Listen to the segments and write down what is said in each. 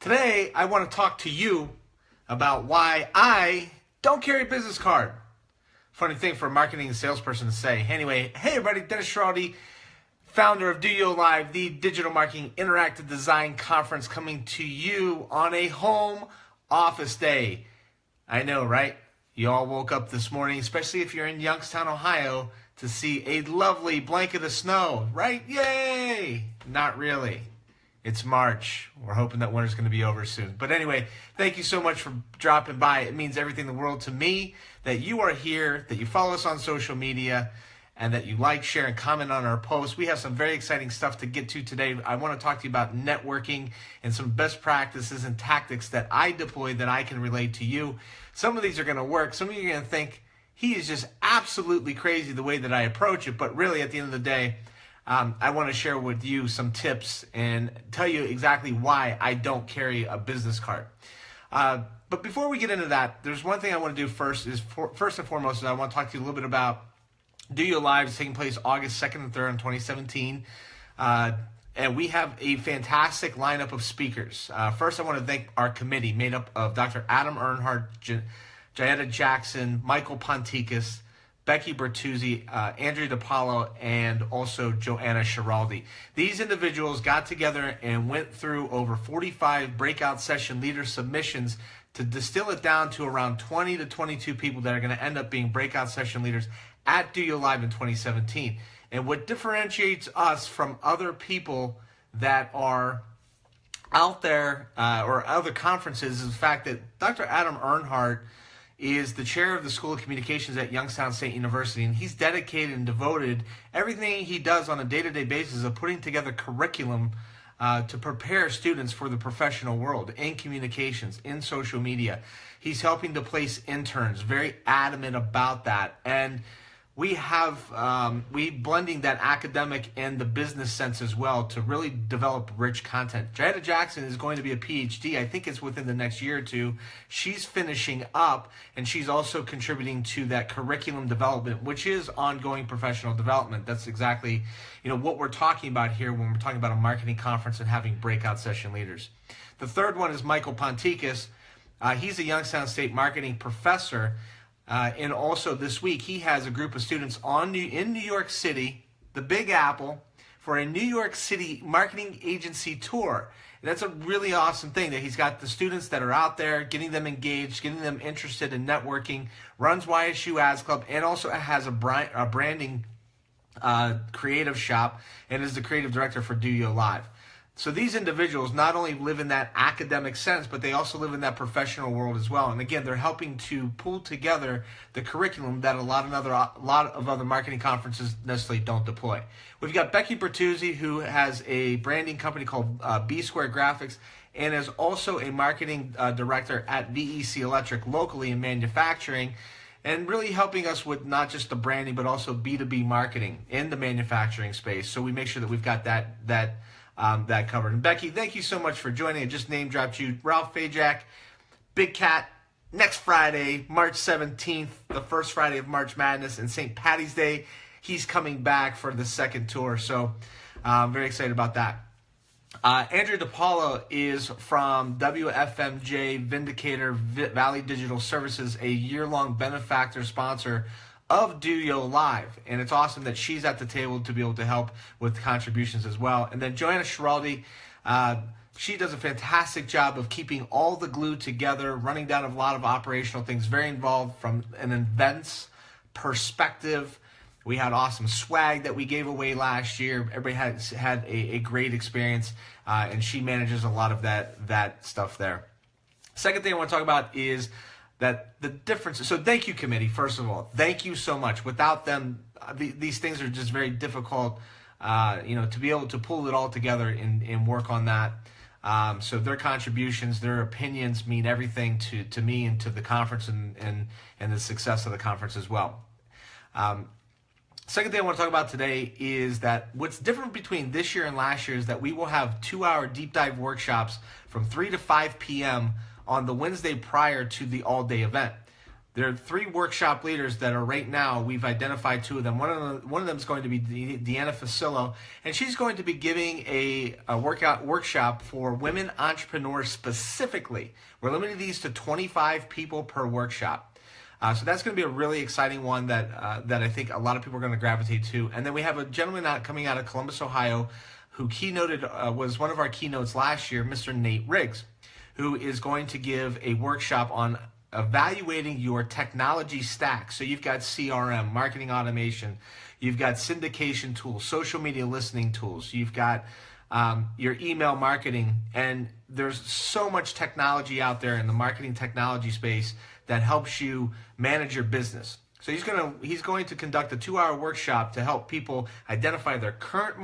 Today, I want to talk to you about why I don't carry a business card. Funny thing for a marketing and salesperson to say. Anyway, hey everybody, Dennis Schiraldi, founder of DOYO Live, the digital marketing interactive design conference, coming to you on a home office day. I know, right? You all woke up this morning, especially if you're in Youngstown, Ohio, to see a lovely blanket of snow, right? Yay! Not really. It's March. We're hoping that winter's going to be over soon. But anyway, thank you so much for dropping by. It means everything in the world to me that you are here, that you follow us on social media, and that you like, share, and comment on our posts. We have some very exciting stuff to get to today. I want to talk to you about networking and some best practices and tactics that I deploy that I can relate to you. Some of these are going to work. Some of you are going to think, he is just absolutely crazy the way that I approach it. But really, at the end of the day, I want to share with you some tips and tell you exactly why I don't carry a business card. But before we get into that, there's one thing I want to do first. First and foremost, I want to talk to you a little bit about DOYO Live. It's taking place August 2nd and 3rd in 2017. And we have a fantastic lineup of speakers. First, I want to thank our committee made up of Dr. Adam Earnhardt, Jayetta Jackson, Michael Ponticus, Becky Bertuzzi, Andrea DiPaolo, and also Joanna Schiraldi. These individuals got together and went through over 45 breakout session leader submissions to distill it down to around 20 to 22 people that are going to end up being breakout session leaders at DOYO Live in 2017. And what differentiates us from other people that are out there or other conferences is the fact that Dr. Adam Earnhardt is the chair of the School of Communications at Youngstown State University, and he's dedicated and devoted everything he does on a day-to-day basis of putting together curriculum to prepare students for the professional world in communications, in social media. He's helping to place interns, very adamant about that, and we have blending that academic and the business sense as well to really develop rich content. Jayetta Jackson is going to be a PhD. I think it's within the next year or two. She's finishing up, and she's also contributing to that curriculum development, which is ongoing professional development. That's exactly what we're talking about here when we're talking about a marketing conference and having breakout session leaders. The third one is Michael Ponticus. He's a Youngstown State marketing professor. And also this week, he has a group of students in New York City, the Big Apple, for a New York City marketing agency tour. And that's a really awesome thing that he's got the students that are out there, getting them engaged, getting them interested in networking, runs YSU Ads Club, and also has a branding creative shop, and is the creative director for DOYO Live. So these individuals not only live in that academic sense, but they also live in that professional world as well. And again, they're helping to pull together the curriculum that a lot of other marketing conferences necessarily don't deploy. We've got Becky Bertuzzi, who has a branding company called B Square Graphics, and is also a marketing director at VEC Electric locally in manufacturing, and really helping us with not just the branding, but also B2B marketing in the manufacturing space. So we make sure that we've got that covered. And Becky, thank you so much for joining. I just name dropped you. Ralph Fajak, Big Cat, next Friday, March 17th, the first Friday of March Madness, and St. Patty's Day, he's coming back for the second tour. So I'm very excited about that. Andrea DiPaolo is from WFMJ Vindicator Valley Digital Services, a year-long benefactor sponsor of DOYO Live, and it's awesome that she's at the table to be able to help with contributions as well. And then Joanna Schiraldi, she does a fantastic job of keeping all the glue together, running down a lot of operational things, very involved from an events perspective. We had awesome swag that we gave away last year. Everybody had a great experience, and she manages a lot of that stuff there. Second thing I want to talk about is that the differences. So thank you, committee, first of all. Thank you so much. Without them, these things are just very difficult, to be able to pull it all together and work on that. So their contributions, their opinions mean everything to me and to the conference and the success of the conference as well. Second thing I want to talk about today is that what's different between this year and last year is that we will have 2-hour deep dive workshops from 3 to 5 p.m. on the Wednesday prior to the all-day event. There are 3 workshop leaders that are right now, we've identified 2 of them. One of them is going to be Deanna Facillo, and she's going to be giving a workshop for women entrepreneurs specifically. We're limiting these to 25 people per workshop. So that's going to be a really exciting one that I think a lot of people are going to gravitate to. And then we have a gentleman coming out of Columbus, Ohio, who keynoted, was one of our keynotes last year, Mr. Nate Riggs, who is going to give a workshop on evaluating your technology stack. So you've got CRM, marketing automation, you've got syndication tools, social media listening tools, you've got your email marketing, and there's so much technology out there in the marketing technology space that helps you manage your business. So he's going to conduct a 2-hour workshop to help people identify their current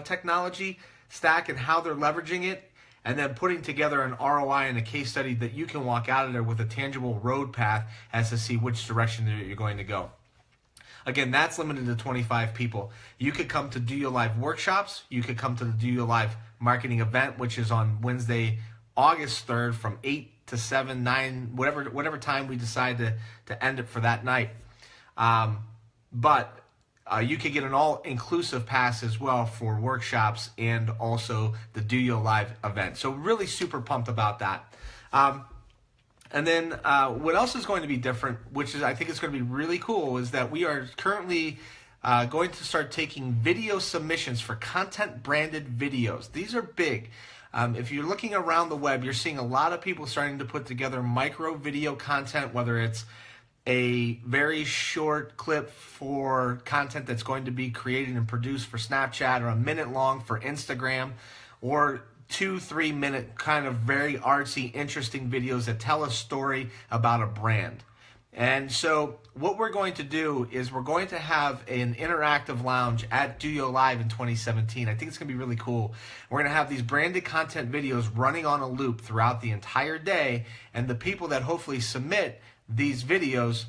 technology stack and how they're leveraging it, and then putting together an ROI and a case study that you can walk out of there with a tangible road path as to see which direction you're going to go. Again, that's limited to 25 people. You could come to DOYO Live workshops. You could come to the DOYO Live marketing event, which is on Wednesday, August 3rd from 8 to 7, 9, whatever time we decide to end it for that night. But you could get an all-inclusive pass as well for workshops and also the DOYO Live event. So really super pumped about that. And then what else is going to be different, which is I think is going to be really cool, is that we are currently going to start taking video submissions for content branded videos. These are big. If you're looking around the web, you're seeing a lot of people starting to put together micro video content, whether it's a very short clip for content that's going to be created and produced for Snapchat, or a minute long for Instagram, or 2-3 minute kind of very artsy, interesting videos that tell a story about a brand. And so what we're going to do is we're going to have an interactive lounge at DOYO Live in 2017. I think it's going to be really cool. We're going to have these branded content videos running on a loop throughout the entire day, and the people that hopefully submit these videos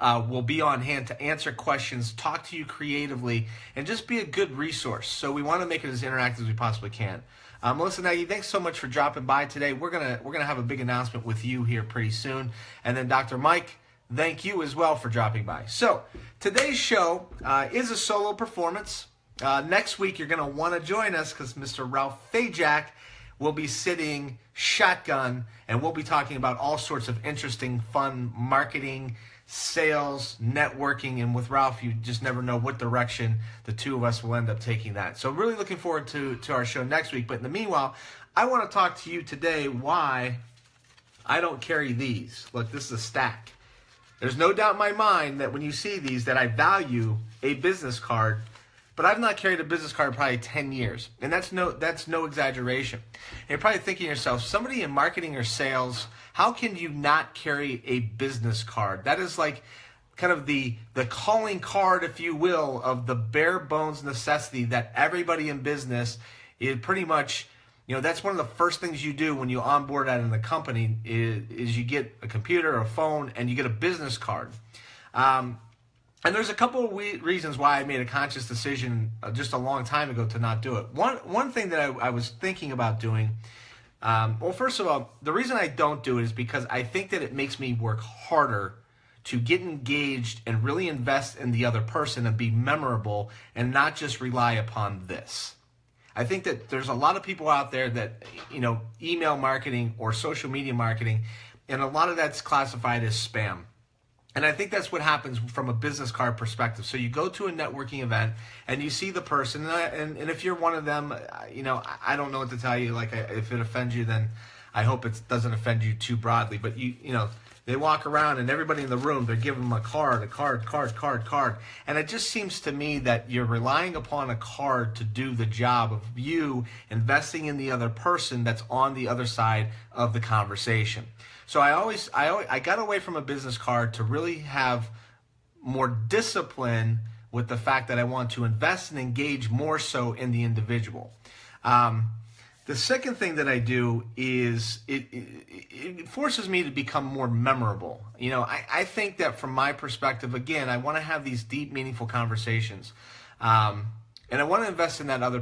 will be on hand to answer questions, talk to you creatively, and just be a good resource. So we want to make it as interactive as we possibly can. Melissa Nagy, thanks so much for dropping by today. We're gonna have a big announcement with you here pretty soon. And then Dr. Mike, thank you as well for dropping by. So today's show is a solo performance. Next week you're gonna want to join us because Mr. Ralph Fajak will be sitting shotgun, and we'll be talking about all sorts of interesting, fun marketing, sales, networking, and with Ralph, you just never know what direction the two of us will end up taking that. So really looking forward to our show next week. But in the meanwhile, I want to talk to you today why I don't carry these. Look, this is a stack. There's no doubt in my mind that when you see these that I value a business card, but I've not carried a business card in probably 10 years. And that's no exaggeration. And you're probably thinking to yourself, somebody in marketing or sales, how can you not carry a business card? That is like kind of the calling card, if you will, of the bare bones necessity that everybody in business is pretty much, that's one of the first things you do when you onboard out in the company is you get a computer or a phone and you get a business card. And there's a couple of reasons why I made a conscious decision just a long time ago to not do it. One thing that I was thinking about doing, well, first of all, the reason I don't do it is because I think that it makes me work harder to get engaged and really invest in the other person and be memorable and not just rely upon this. I think that there's a lot of people out there that, email marketing or social media marketing, and a lot of that's classified as spam. And I think that's what happens from a business card perspective. So you go to a networking event and you see the person, and if you're one of them, I don't know what to tell you. Like, if it offends you, then I hope it doesn't offend you too broadly. But they walk around and everybody in the room, they're giving them a card. And it just seems to me that you're relying upon a card to do the job of you investing in the other person that's on the other side of the conversation. So I got away from a business card to really have more discipline with the fact that I want to invest and engage more so in the individual. The second thing that I do is it forces me to become more memorable. I think that from my perspective, again, I want to have these deep, meaningful conversations. And I want to invest in that other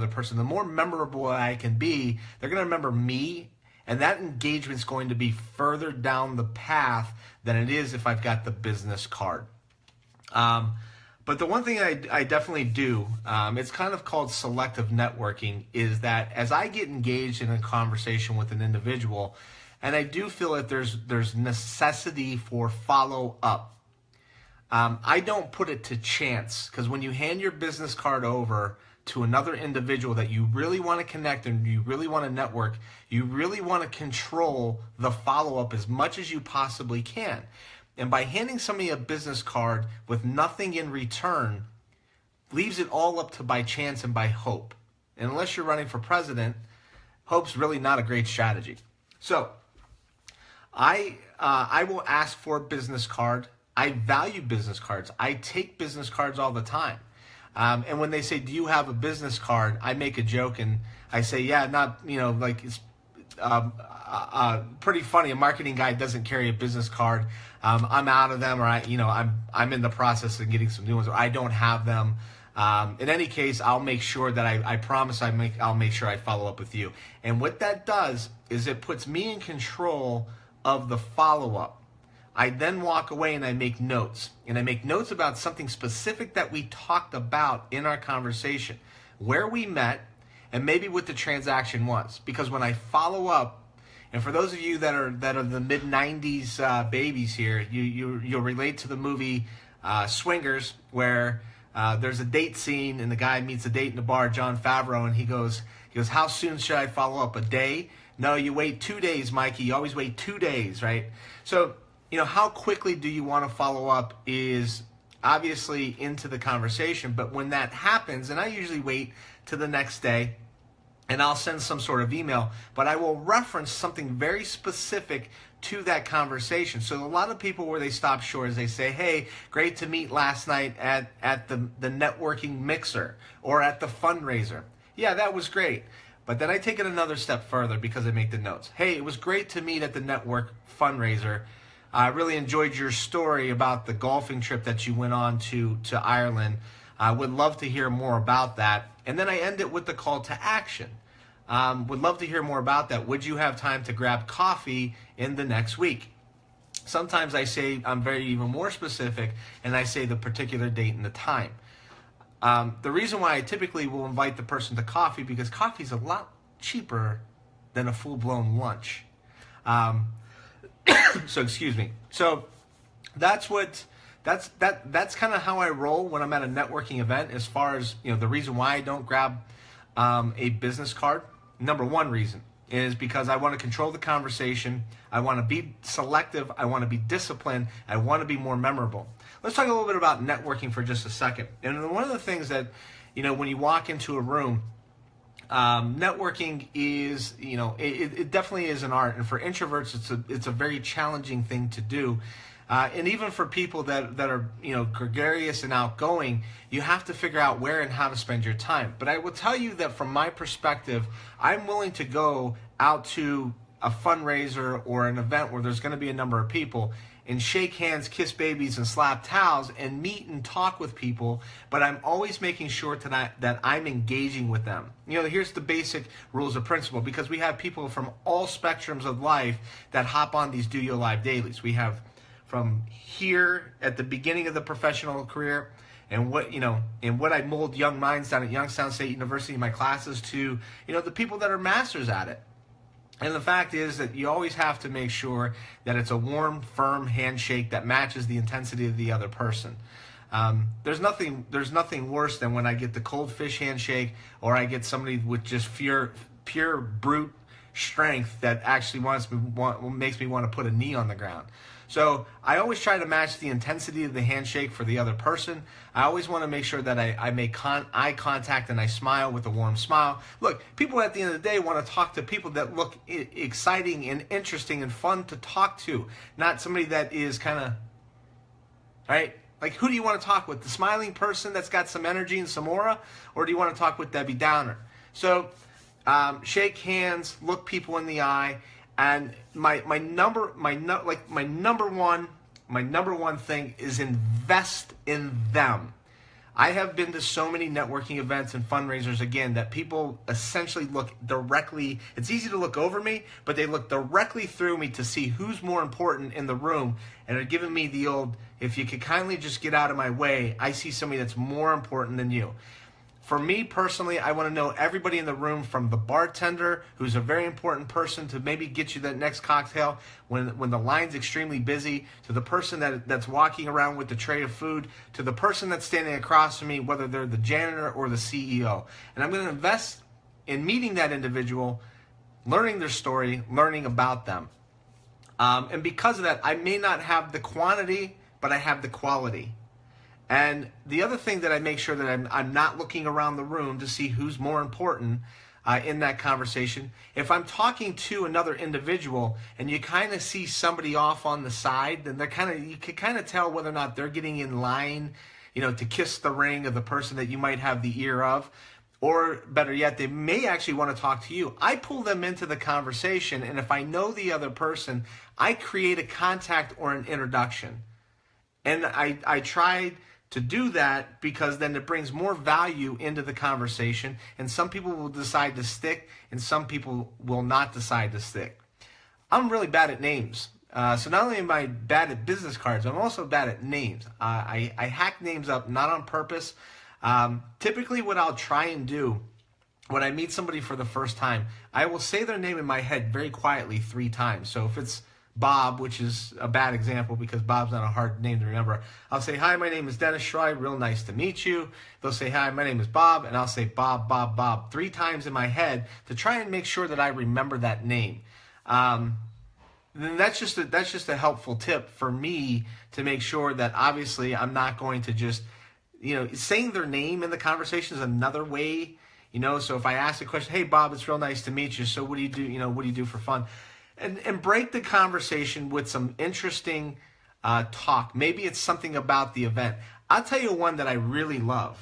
person. The more memorable I can be, they're going to remember me, And that engagement is going to be further down the path than it is if I've got the business card. But the one thing I definitely do, it's kind of called selective networking, is that as I get engaged in a conversation with an individual, and I do feel that there's necessity for follow-up, I don't put it to chance, because when you hand your business card over to another individual that you really want to connect and you really want to network, you really want to control the follow-up as much as you possibly can. And by handing somebody a business card with nothing in return, leaves it all up to by chance and by hope. And unless you're running for president, hope's really not a great strategy. So I will ask for a business card. I value business cards. I take business cards all the time. And when they say, do you have a business card? I make a joke and I say, yeah, not, like it's pretty funny. A marketing guy doesn't carry a business card. I'm out of them, or I'm in the process of getting some new ones, or I don't have them. In any case, I'll make sure that I promise I'll make sure I follow up with you. And what that does is it puts me in control of the follow-up. I then walk away and I make notes. And I make notes about something specific that we talked about in our conversation, where we met, and maybe what the transaction was. Because when I follow up, and for those of you that are the mid-90s babies here, you'll relate to the movie Swingers, where there's a date scene and the guy meets a date in the bar, Jon Favreau, and he goes, how soon should I follow up? A day? No, you wait 2 days, Mikey. You always wait 2 days, right? So, how quickly do you want to follow up is obviously into the conversation, but when that happens, and I usually wait to the next day, and I'll send some sort of email, but I will reference something very specific to that conversation. So a lot of people, where they stop short is they say, hey, great to meet last night at the networking mixer or at the fundraiser. Yeah, that was great. But then I take it another step further because I make the notes. Hey, it was great to meet at the network fundraiser. I really enjoyed your story about the golfing trip that you went on to Ireland. I would love to hear more about that. And then I end it with the call to action. Would love to hear more about that. Would you have time to grab coffee in the next week? Sometimes I say, I'm very even more specific, and I say the particular date and the time. The reason why I typically will invite the person to coffee, because coffee is a lot cheaper than a full-blown lunch. So excuse me. So that's kind of how I roll when I'm at a networking event. As far as the reason why I don't grab a business card, number one reason is because I want to control the conversation. I want to be selective. I want to be disciplined. I want to be more memorable. Let's talk a little bit about networking for just a second. And one of the things that when you walk into a room, networking is, it definitely is an art, and for introverts, it's a very challenging thing to do. And even for people that are gregarious and outgoing, you have to figure out where and how to spend your time. But I will tell you that from my perspective, I'm willing to go out to a fundraiser or an event where there's going to be a number of people and shake hands, kiss babies, and slap towels, and meet and talk with people, but I'm always making sure that I'm engaging with them. Here's the basic rules of principle, because we have people from all spectrums of life that hop on these DOYO Live dailies. We have from here at the beginning of the professional career, and what I mold young minds down at Youngstown State University in my classes, to the people that are masters at it. And the fact is that you always have to make sure that it's a warm, firm handshake that matches the intensity of the other person. There's nothing worse than when I get the cold fish handshake, or I get somebody with just pure brute strength that actually makes me want to put a knee on the ground. So I always try to match the intensity of the handshake for the other person. I always want to make sure that I make eye contact and I smile with a warm smile. Look, people at the end of the day want to talk to people that look exciting and interesting and fun to talk to, not somebody that is kind of, right? Like, who do you want to talk with? The smiling person that's got some energy and some aura, or do you want to talk with Debbie Downer? So shake hands, look people in the eye. And my number one thing is invest in them. I have been to so many networking events and fundraisers, again, that people essentially look directly, it's easy to look over me, but they look directly through me to see who's more important in the room, and are giving me the old, if you could kindly just get out of my way, I see somebody that's more important than you. For me personally, I want to know everybody in the room, from the bartender, who's a very important person to maybe get you that next cocktail when the line's extremely busy, to the person that's walking around with the tray of food, to the person that's standing across from me, whether they're the janitor or the CEO. And I'm going to invest in meeting that individual, learning their story, learning about them. And because of that, I may not have the quantity, but I have the quality. And the other thing that I make sure that I'm not looking around the room to see who's more important in that conversation. If I'm talking to another individual and you kind of see somebody off on the side, then you can kind of tell whether or not they're getting in line, to kiss the ring of the person that you might have the ear of. Or better yet, they may actually want to talk to you. I pull them into the conversation, and if I know the other person, I create a contact or an introduction. And I tried to do that because then it brings more value into the conversation, and some people will decide to stick and some people will not decide to stick. I'm really bad at names. So not only am I bad at business cards, I'm also bad at names. I hack names up, not on purpose. Typically what I'll try and do when I meet somebody for the first time, I will say their name in my head very quietly 3 times. So if it's Bob, which is a bad example because Bob's not a hard name to remember, I'll say, hi, my name is Dennis Schiraldi, real nice to meet you. They'll say, hi, my name is Bob, and I'll say Bob, Bob, Bob 3 times in my head to try and make sure that I remember that name. Then that's just a helpful tip for me to make sure that obviously I'm not going to just, saying their name in the conversation is another way, so if I ask a question, hey Bob, it's real nice to meet you, so what do you do, what do you do for fun? And break the conversation with some interesting talk. Maybe it's something about the event. I'll tell you one that I really love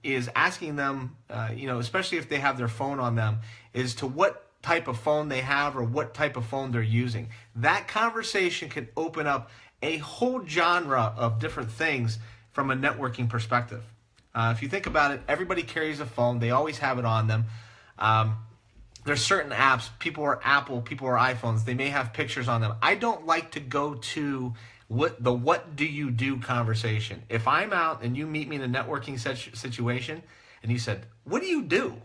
is asking them, especially if they have their phone on them, is to what type of phone they have or what type of phone they're using. That conversation can open up a whole genre of different things from a networking perspective. If you think about it, everybody carries a phone. They always have it on them. There's certain apps, people are Apple, people are iPhones, they may have pictures on them. I don't like to go to what do you do conversation. If I'm out and you meet me in a networking situation and you said, what do you do?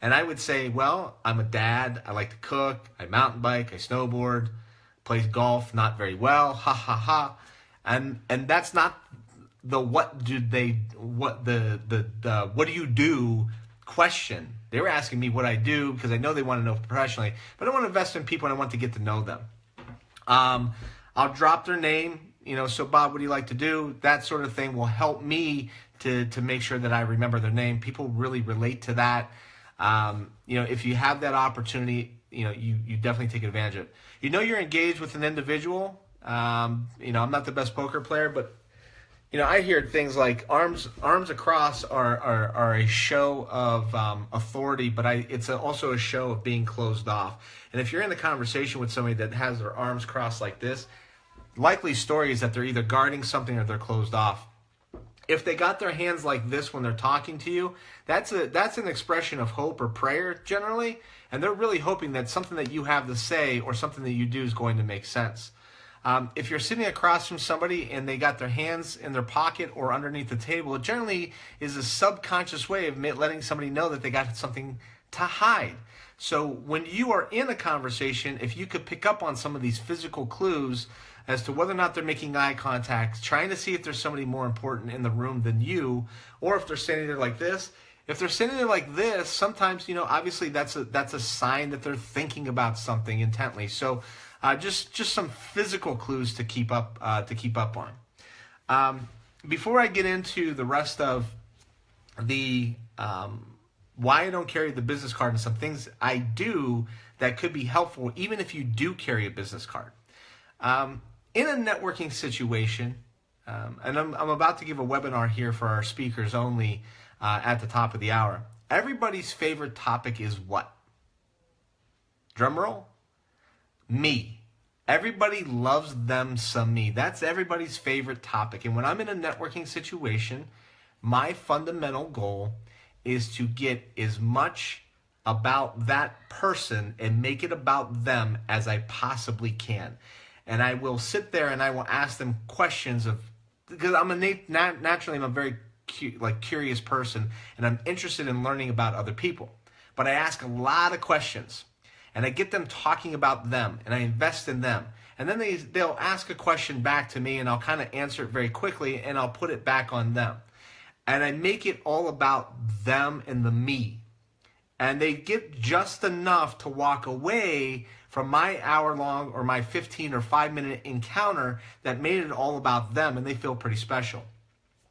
And I would say, well, I'm a dad, I like to cook, I mountain bike, I snowboard, play golf, not very well, ha ha ha. And that's not the what do you do question. They were asking me what I do because I know they want to know professionally, but I want to invest in people and I want to get to know them. I'll drop their name, so Bob, what do you like to do? That sort of thing will help me to make sure that I remember their name. People really relate to that. If you have that opportunity, you definitely take advantage of it. You're engaged with an individual. I'm not the best poker player, but I hear things like arms across are a show of authority, but it's also a show of being closed off. And if you're in the conversation with somebody that has their arms crossed like this, likely story is that they're either guarding something or they're closed off. If they got their hands like this when they're talking to you, that's an expression of hope or prayer generally, and they're really hoping that something that you have to say or something that you do is going to make sense. If you're sitting across from somebody and they got their hands in their pocket or underneath the table, it generally is a subconscious way of letting somebody know that they got something to hide. So when you are in a conversation, if you could pick up on some of these physical clues as to whether or not they're making eye contact, trying to see if there's somebody more important in the room than you, or if they're standing there like this. If they're standing there like this, sometimes, obviously that's a sign that they're thinking about something intently. So just some physical clues to keep up on. Before I get into the rest of the why I don't carry the business card and some things I do that could be helpful even if you do carry a business card. In a networking situation, and I'm about to give a webinar here for our speakers only at the top of the hour. Everybody's favorite topic is what? Drum roll. Me. Everybody loves them some me. That's everybody's favorite topic. And when I'm in a networking situation, My fundamental goal is to get as much about that person and make it about them as I possibly can. And I will sit there and I will ask them questions because I'm naturally I'm a very curious person, and I'm interested in learning about other people. But I ask a lot of questions, and I get them talking about them, and I invest in them. And then they'll ask a question back to me, and I'll kind of answer it very quickly, and I'll put it back on them. And I make it all about them and the me. And they get just enough to walk away from my hour-long or my 15 or 5-minute encounter that made it all about them, and they feel pretty special.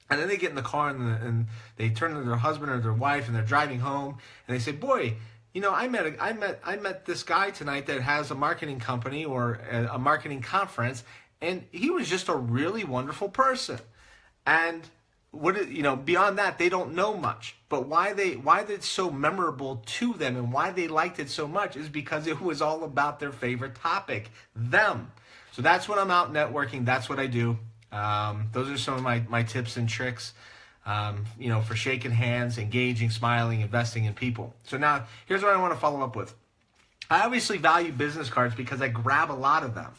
And then they get in the car and they turn to their husband or their wife, and they're driving home, and they say, "Boy, you know, I met this guy tonight that has a marketing company or a marketing conference, and he was just a really wonderful person." And beyond that, they don't know much. But why it's so memorable to them and why they liked it so much is because it was all about their favorite topic, them. So that's when I'm out networking. That's what I do. Those are some of my tips and tricks, for shaking hands, engaging, smiling, investing in people. So now here's what I want to follow up with. I obviously value business cards because I grab a lot of them.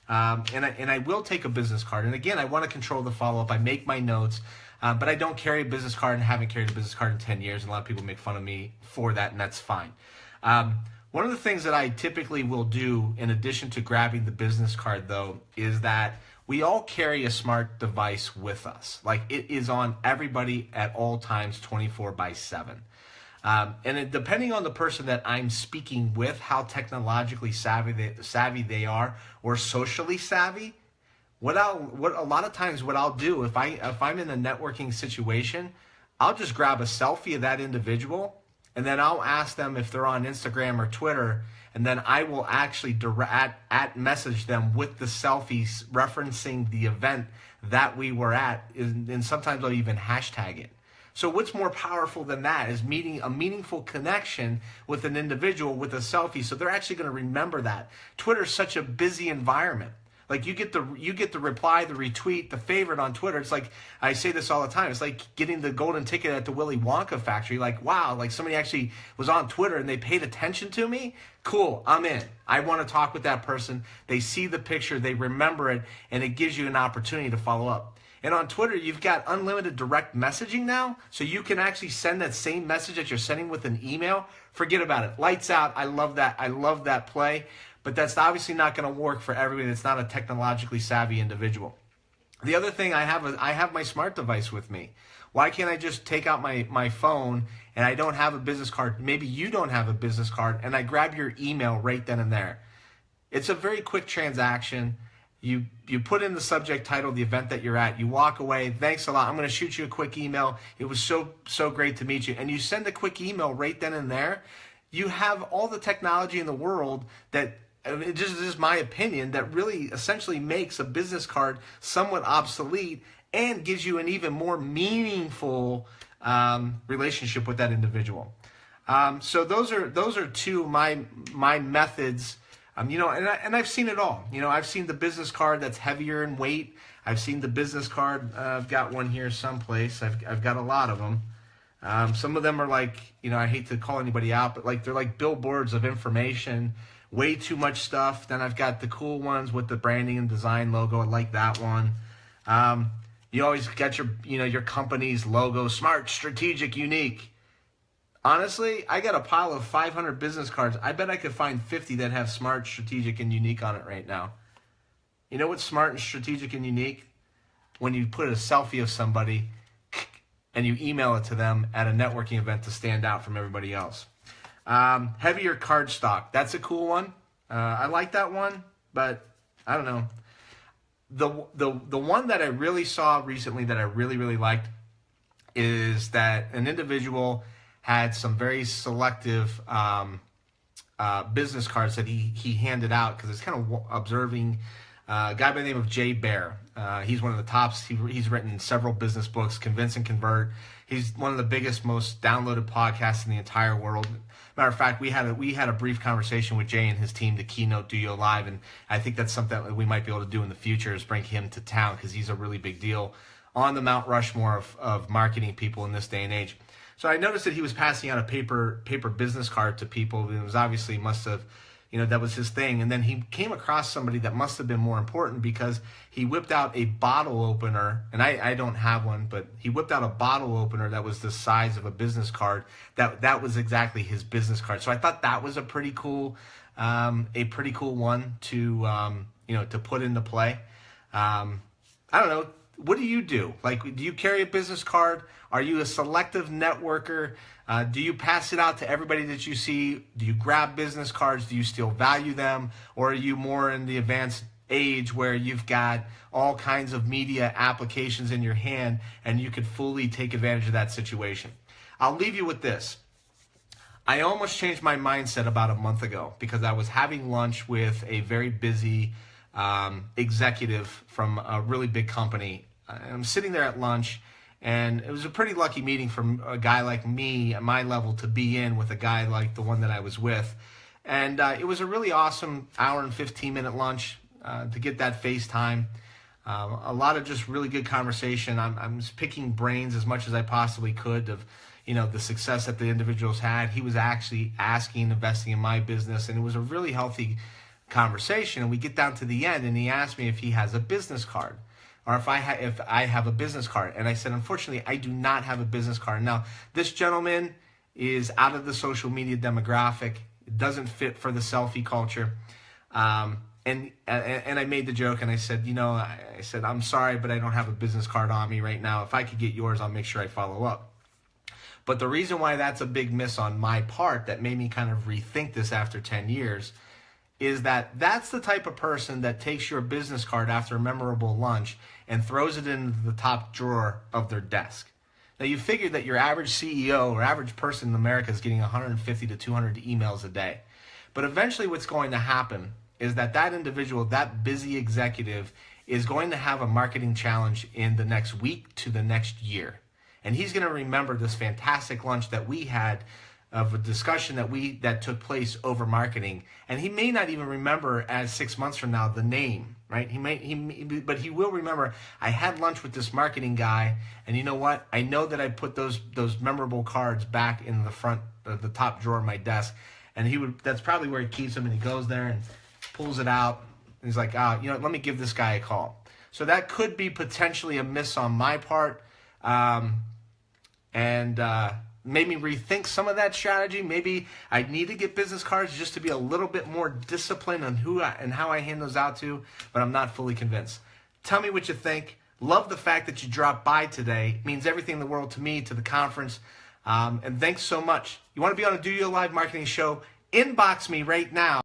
And I will take a business card. And again, I want to control the follow-up. I make my notes, but I don't carry a business card and haven't carried a business card in 10 years. And a lot of people make fun of me for that, and that's fine. One of the things that I typically will do in addition to grabbing the business card, though, is that we all carry a smart device with us. Like, it is on everybody at all times, 24/7. Depending on the person that I'm speaking with, how technologically savvy they are, or socially savvy, what a lot of times what I'll do if I'm in a networking situation, I'll just grab a selfie of that individual, and then I'll ask them if they're on Instagram or Twitter, and then I will actually at message them with the selfies referencing the event that we were at, and sometimes I'll even hashtag it. So what's more powerful than that is meeting a meaningful connection with an individual with a selfie, so they're actually going to remember that. Twitter's such a busy environment. Like, you get the reply, the retweet, the favorite on Twitter. It's like, I say this all the time, it's like getting the golden ticket at the Willy Wonka factory. Like, wow, like somebody actually was on Twitter and they paid attention to me. Cool, I'm in. I want to talk with that person. They see the picture, they remember it, and it gives you an opportunity to follow up. And on Twitter, you've got unlimited direct messaging now, so you can actually send that same message that you're sending with an email. Forget about it. Lights out. I love that. I love that play. But that's obviously not going to work for everybody that's not a technologically savvy individual. The other thing, I have my smart device with me. Why can't I just take out my phone, and I don't have a business card? Maybe you don't have a business card, and I grab your email right then and there. It's a very quick transaction. You put in the subject title, the event that you're at. You walk away. Thanks a lot. I'm going to shoot you a quick email. It was so great to meet you. And you send a quick email right then and there. You have all the technology in the world that, this is my opinion, that really essentially makes a business card somewhat obsolete and gives you an even more meaningful relationship with that individual. So those are two of my methods. And I've seen it all. I've seen the business card that's heavier in weight. I've seen the business card. I've got one here someplace. I've got a lot of them. Some of them are like, I hate to call anybody out, but they're like billboards of information. Way too much stuff. Then I've got the cool ones with the branding and design logo. I like that one. You always get your company's logo, smart, strategic, unique. Honestly, I got a pile of 500 business cards. I bet I could find 50 that have smart, strategic, and unique on it right now. You know what's smart and strategic and unique? When you put a selfie of somebody and you email it to them at a networking event to stand out from everybody else. Heavier card stock. That's a cool one. I like that one, but I don't know. The one that I really saw recently that I really, really liked is that an individual had some very selective business cards that he handed out, because it's kind of observing a guy by the name of Jay Bear. He's one of the tops. He's written several business books, Convince and Convert. He's one of the biggest, most downloaded podcasts in the entire world. Matter of fact, we had a brief conversation with Jay and his team to keynote DOYO Live, and I think that's something that we might be able to do in the future, is bring him to town, because he's a really big deal on the Mount Rushmore of marketing people in this day and age. So I noticed that he was passing out a paper business card to people. It was obviously must have, that was his thing. And then he came across somebody that must have been more important, because he whipped out a bottle opener, and I don't have one, but he whipped out a bottle opener that was the size of a business card. That was exactly his business card. So I thought that was a pretty cool one to put into play. I don't know. What do you do? Like, do you carry a business card? Are you a selective networker? Do you pass it out to everybody that you see? Do you grab business cards? Do you still value them? Or are you more in the advanced age where you've got all kinds of media applications in your hand and you could fully take advantage of that situation? I'll leave you with this. I almost changed my mindset about a month ago, because I was having lunch with a very busy executive from a really big company. I'm sitting there at lunch, and it was a pretty lucky meeting for a guy like me at my level to be in with a guy like the one that I was with. And it was a really awesome hour and 15-minute lunch to get that FaceTime. A lot of just really good conversation. I'm just picking brains as much as I possibly could of the success that the individuals had. He was actually investing in my business, and it was a really healthy conversation. And we get down to the end, and he asked me if he has a business card, or if I have a business card. And I said, unfortunately, I do not have a business card. Now, this gentleman is out of the social media demographic. It doesn't fit for the selfie culture. And I made the joke, and I said, I'm sorry, but I don't have a business card on me right now. If I could get yours, I'll make sure I follow up. But the reason why that's a big miss on my part that made me kind of rethink this after 10 years is that that's the type of person that takes your business card after a memorable lunch and throws it into the top drawer of their desk. Now, you figure that your average CEO or average person in America is getting 150 to 200 emails a day. But eventually what's going to happen is that individual, that busy executive, is going to have a marketing challenge in the next week to the next year. And he's going to remember this fantastic lunch that we had, of a discussion that took place over marketing, and he may not even remember as 6 months from now the name, right? But he will remember, I had lunch with this marketing guy, and you know what? I know that I put those memorable cards back in the front of the top drawer of my desk, and that's probably where he keeps them, and he goes there and pulls it out, and he's like, let me give this guy a call. So that could be potentially a miss on my part, and made me rethink some of that strategy. Maybe I need to get business cards just to be a little bit more disciplined on who and how I hand those out to, but I'm not fully convinced. Tell me what you think. Love the fact that you dropped by today. It means everything in the world to me, to the conference. And thanks so much. You want to be on a DOYO Live Marketing Show? Inbox me right now.